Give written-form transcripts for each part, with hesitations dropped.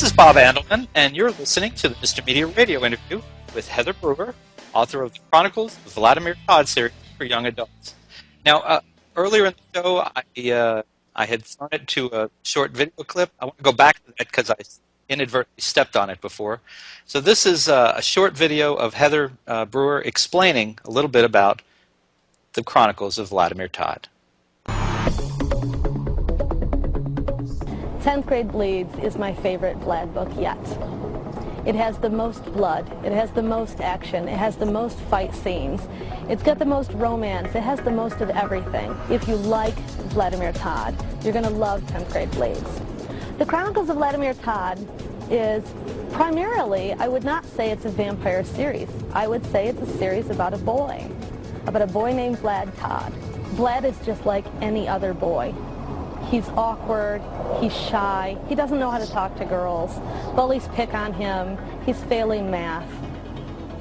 This is Bob Andelman, and you're listening to the Mr. Media radio interview with Heather Brewer, author of the Chronicles of Vladimir Tod series for young adults. Now, earlier in the show, I had thrown it to a short video clip. I want to go back to that because I inadvertently stepped on it before. So this is a short video of Heather Brewer explaining a little bit about the Chronicles of Vladimir Tod. 10th Grade Bleeds is my favorite Vlad book yet. It has the most blood, it has the most action, it has the most fight scenes, it's got the most romance, it has the most of everything. If you like Vladimir Tod, you're going to love 10th Grade Bleeds. The Chronicles of Vladimir Tod is primarily, I would not say it's a vampire series. I would say it's a series about a boy named Vlad Tod. Vlad is just like any other boy. He's awkward, he's shy, he doesn't know how to talk to girls, bullies pick on him, he's failing math,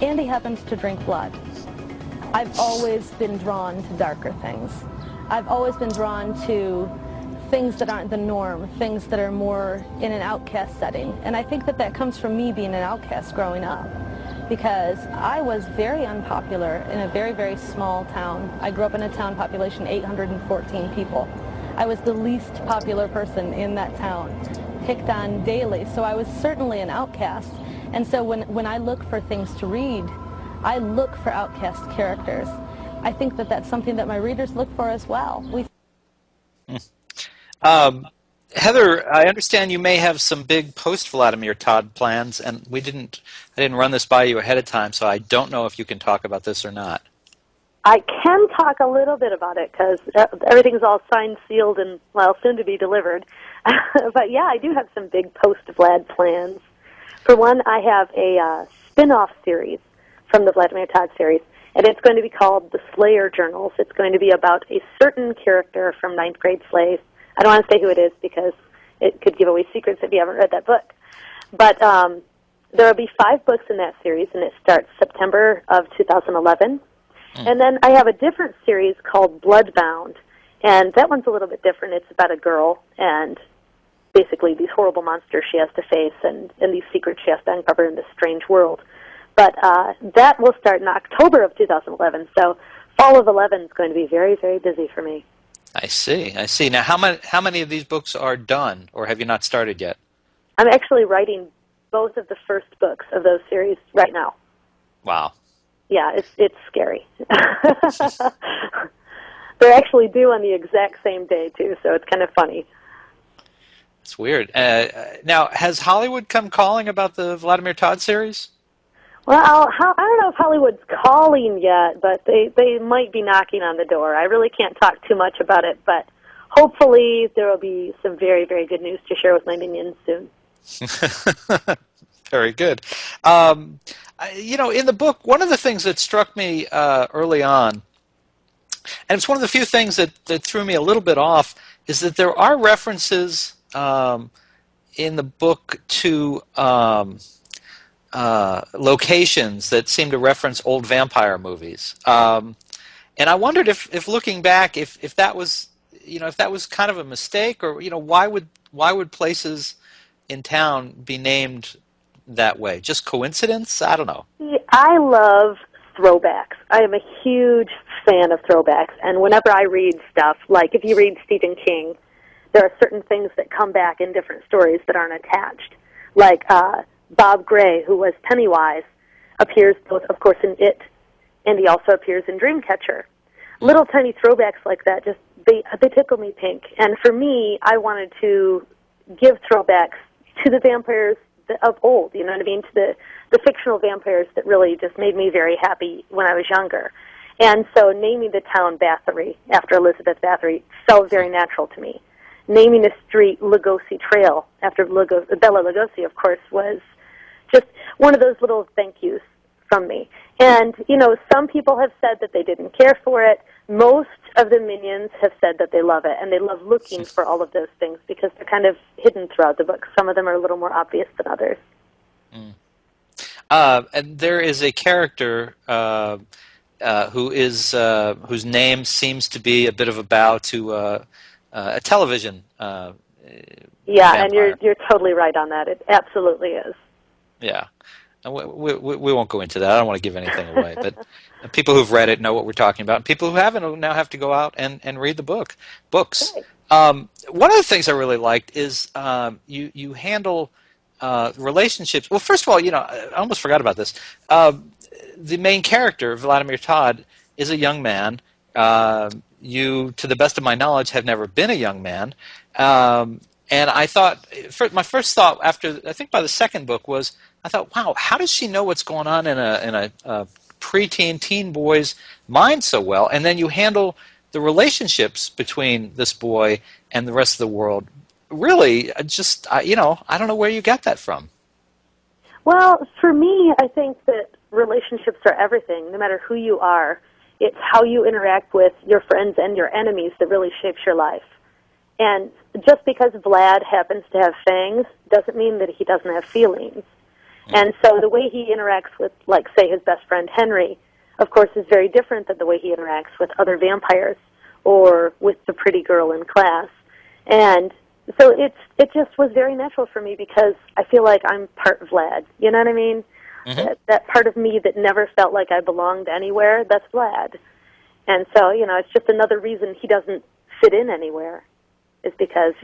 and he happens to drink blood. I've always been drawn to darker things. I've always been drawn to things that aren't the norm, things that are more in an outcast setting. And I think that that comes from me being an outcast growing up, because I was very unpopular in a very, very small town. I grew up in a town population 814 people. I was the least popular person in that town, picked on daily, so I was certainly an outcast. And so when I look for things to read, I look for outcast characters. I think that that's something that my readers look for as well. Heather, I understand you may have some big post-Vladimir Tod plans, and I didn't run this by you ahead of time, so I don't know if you can talk about this or not. I can talk a little bit about it because everything's all signed, sealed, and, well, soon to be delivered. But, yeah, I do have some big post-Vlad plans. For one, I have a spin-off series from the Vladimir Tod series, and it's going to be called The Slayer Journals. It's going to be about a certain character from 9th grade Slaves. I don't want to say who it is because it could give away secrets if you haven't read that book. But there will be 5 books in that series, and it starts September of 2011. And then I have a different series called Bloodbound, and that one's a little bit different. It's about a girl and basically these horrible monsters she has to face and these secrets she has to uncover in this strange world. But that will start in October of 2011, so fall of 11 is going to be very, very busy for me. I see. Now, how many of these books are done, or have you not started yet? I'm actually writing both of the first books of those series right now. Wow. Yeah, it's scary. They're actually due on the exact same day, too, so it's kind of funny. It's weird. Now, has Hollywood come calling about the Vladimir Tod series? Well, I don't know if Hollywood's calling yet, but they might be knocking on the door. I really can't talk too much about it, but hopefully there will be some very, very good news to share with my minions soon. Very good. In the book, one of the things that struck me early on, and it's one of the few things that threw me a little bit off, is that there are references in the book to locations that seem to reference old vampire movies. And I wondered if looking back, if that was kind of a mistake, or why would places in town be named that way? Just coincidence? I don't know. I love throwbacks. I am a huge fan of throwbacks, and whenever I read stuff, like if you read Stephen King, there are certain things that come back in different stories that aren't attached. Like Bob Gray, who was Pennywise, appears both, of course, in It, and he also appears in Dreamcatcher. Little tiny throwbacks like that, they tickle me pink. And for me, I wanted to give throwbacks to the vampires of old, you know what I mean, to the fictional vampires that really just made me very happy when I was younger. And so naming the town Bathory after Elizabeth Bathory felt very natural to me. Naming a street Lugosi Trail after Bela Lugosi, of course, was just one of those little thank yous from me. And, some people have said that they didn't care for it. Most of the minions have said that they love it, and they love looking for all of those things because they're kind of hidden throughout the book. Some of them are a little more obvious than others. And there is a character whose name seems to be a bit of a bow to a television Yeah, vampire. and you're totally right on that. It absolutely is. Yeah. And we won't go into that. I don't want to give anything away. But people who've read it know what we're talking about. And people who haven't will now have to go out and read the books. Okay. One of the things I really liked is you handle relationships. Well, first of all, I almost forgot about this. The main character, Vladimir Tod, is a young man. You, to the best of my knowledge, have never been a young man. And I thought, my first thought after, I think by the second book was, I thought, wow, how does she know what's going on in a preteen, teen boy's mind so well? And then you handle the relationships between this boy and the rest of the world. Really, I don't know where you got that from. Well, for me, I think that relationships are everything, no matter who you are. It's how you interact with your friends and your enemies that really shapes your life. And just because Vlad happens to have fangs doesn't mean that he doesn't have feelings. And so the way he interacts with, like, say, his best friend Henry, of course, is very different than the way he interacts with other vampires or with the pretty girl in class. And so it just was very natural for me because I feel like I'm part Vlad. You know what I mean? Mm-hmm. That part of me that never felt like I belonged anywhere, that's Vlad. And so, it's just another reason he doesn't fit in anywhere is because,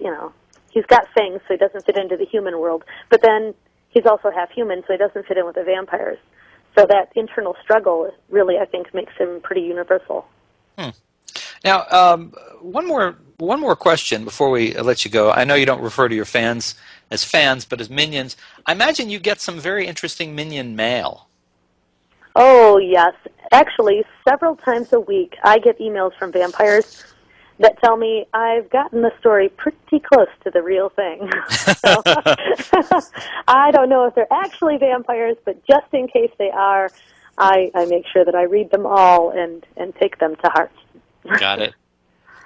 he's got fangs, so he doesn't fit into the human world. But then he's also half human, so he doesn't fit in with the vampires. So that internal struggle really, I think, makes him pretty universal. Now, one more question before we let you go. I know you don't refer to your fans as fans, but as minions. I imagine you get some very interesting minion mail. Oh, yes. Actually, several times a week, I get emails from vampires that tell me I've gotten the story pretty close to the real thing. So, I don't know if they're actually vampires, but just in case they are, I make sure that I read them all and take them to heart. Got it.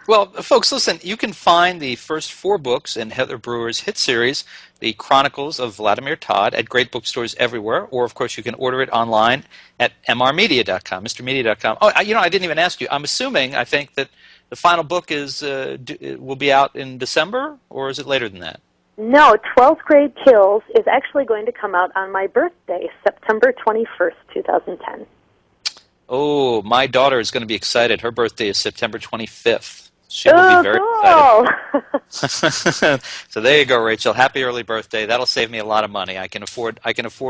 Well, folks, listen, you can find the first 4 books in Heather Brewer's hit series, The Chronicles of Vladimir Tod, at great bookstores everywhere, or, of course, you can order it online at mrmedia.com, mrmedia.com. Oh, I didn't even ask you. I'm assuming, I think, that the final book will be out in December, or is it later than that? No, 12th Grade Kills is actually going to come out on my birthday, September 21st, 2010. Oh, my daughter is going to be excited. Her birthday is September 25th. She will be very excited. So there you go, Rachel. Happy early birthday. That'll save me a lot of money. I can afford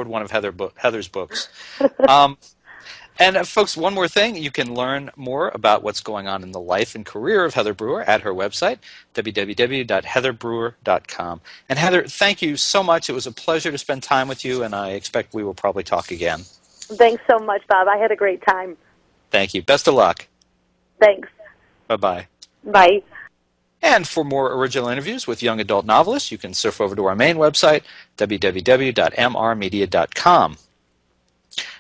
one of Heather's books. And folks, one more thing. You can learn more about what's going on in the life and career of Heather Brewer at her website, www.heatherbrewer.com. And Heather, thank you so much. It was a pleasure to spend time with you, and I expect we will probably talk again. Thanks so much, Bob. I had a great time. Thank you. Best of luck. Thanks. Bye-bye. Bye. And for more original interviews with young adult novelists, you can surf over to our main website, www.mrmedia.com.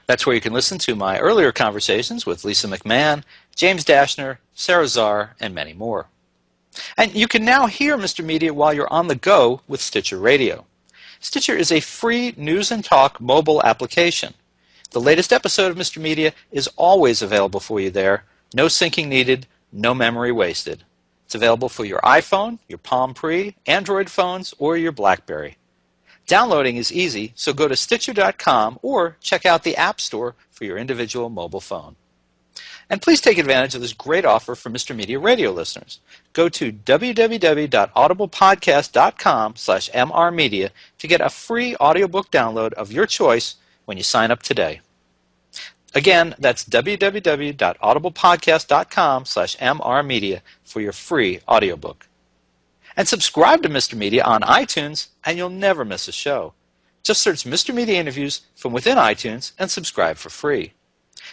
That's where you can listen to my earlier conversations with Lisa McMahon, James Dashner, Sarah Czar, and many more. And you can now hear Mr. Media while you're on the go with Stitcher Radio. Stitcher is a free news and talk mobile application. The latest episode of Mr. Media is always available for you there. No syncing needed, no memory wasted. It's available for your iPhone, your Palm Pre, Android phones, or your BlackBerry. Downloading is easy, so go to Stitcher.com or check out the App Store for your individual mobile phone. And please take advantage of this great offer for Mr. Media Radio listeners. Go to www.audiblepodcast.com/mrmedia to get a free audiobook download of your choice when you sign up today. Again, that's www.audiblepodcast.com/mrmedia for your free audiobook. And subscribe to Mr. Media on iTunes, and you'll never miss a show. Just search Mr. Media Interviews from within iTunes and subscribe for free.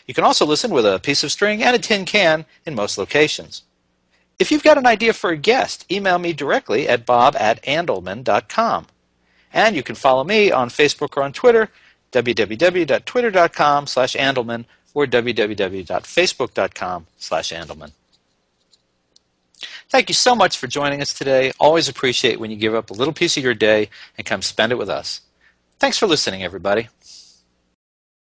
You can also listen with a piece of string and a tin can in most locations. If you've got an idea for a guest, email me directly at bob@andelman.com. And you can follow me on Facebook or on Twitter, www.twitter.com/Andelman or www.facebook.com/Andelman. Thank you so much for joining us today. Always appreciate when you give up a little piece of your day and come spend it with us. Thanks for listening, everybody.